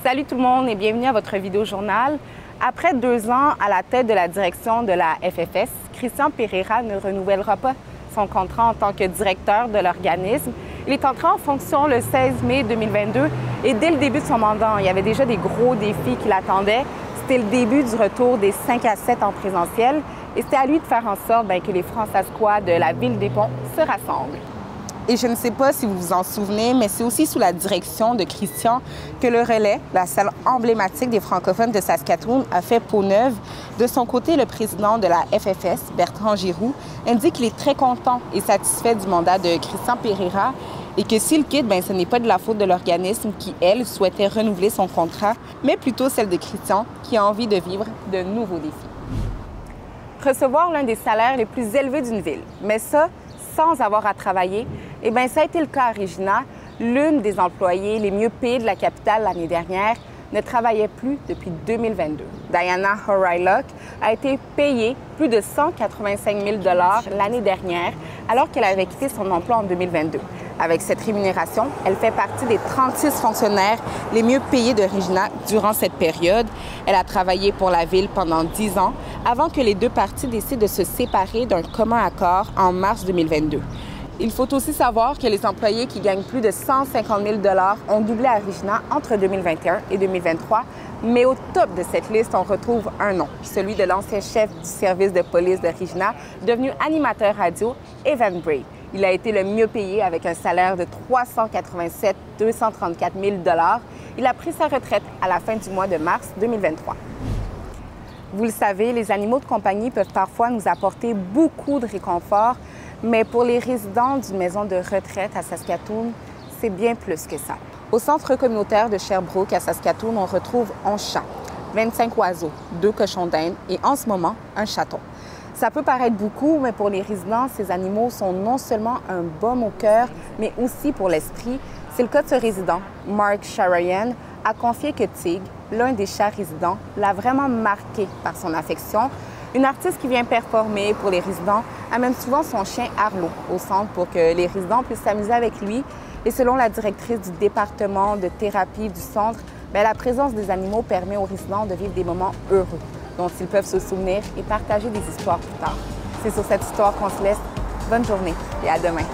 Salut tout le monde et bienvenue à votre vidéo journal. Après 2 ans à la tête de la direction de la FFS, Christian Pereira ne renouvellera pas son contrat en tant que directeur de l'organisme. Il est entré en fonction le 16 mai 2022 et dès le début de son mandat, il y avait déjà des gros défis qui l'attendaient. C'était le début du retour des 5 à 7 en présentiel et c'était à lui de faire en sorte que les Fransaskois de la ville des Ponts se rassemblent. Et je ne sais pas si vous vous en souvenez, mais c'est aussi sous la direction de Christian que le Relais, la salle emblématique des francophones de Saskatoon, a fait peau neuve. De son côté, le président de la FFS, Bertrand Giroux, indique qu'il est très content et satisfait du mandat de Christian Pereira et que s'il quitte, ce n'est pas de la faute de l'organisme qui, elle, souhaitait renouveler son contrat, mais plutôt celle de Christian qui a envie de vivre de nouveaux défis. Recevoir l'un des salaires les plus élevés d'une ville, mais ça, sans avoir à travailler, ça a été le cas à Regina. L'une des employées les mieux payées de la capitale l'année dernière ne travaillait plus depuis 2022. Diana Horylock a été payée plus de 185 000 $ l'année dernière, alors qu'elle avait quitté son emploi en 2022. Avec cette rémunération, elle fait partie des 36 fonctionnaires les mieux payés de Regina durant cette période. Elle a travaillé pour la ville pendant 10 ans, avant que les deux parties décident de se séparer d'un commun accord en mars 2022. Il faut aussi savoir que les employés qui gagnent plus de 150 000 $ ont doublé à Regina entre 2021 et 2023, mais au top de cette liste, on retrouve un nom, celui de l'ancien chef du service de police de Regina, devenu animateur radio, Evan Bray. Il a été le mieux payé avec un salaire de 387 234 000 $. Il a pris sa retraite à la fin du mois de mars 2023. Vous le savez, les animaux de compagnie peuvent parfois nous apporter beaucoup de réconfort, mais pour les résidents d'une maison de retraite à Saskatoon, c'est bien plus que ça. Au centre communautaire de Sherbrooke à Saskatoon, on retrouve 11 chats, 25 oiseaux, 2 cochons d'Inde et en ce moment, un chaton. Ça peut paraître beaucoup, mais pour les résidents, ces animaux sont non seulement un baume au cœur, mais aussi pour l'esprit. C'est le cas de ce résident, Mark Sharayan, a confié que Tig, l'un des chats résidents, l'a vraiment marqué par son affection. Une artiste qui vient performer pour les résidents amène souvent son chien Arlo au centre pour que les résidents puissent s'amuser avec lui. Et selon la directrice du département de thérapie du centre, la présence des animaux permet aux résidents de vivre des moments heureux, dont ils peuvent se souvenir et partager des histoires plus tard. C'est sur cette histoire qu'on se laisse. Bonne journée et à demain.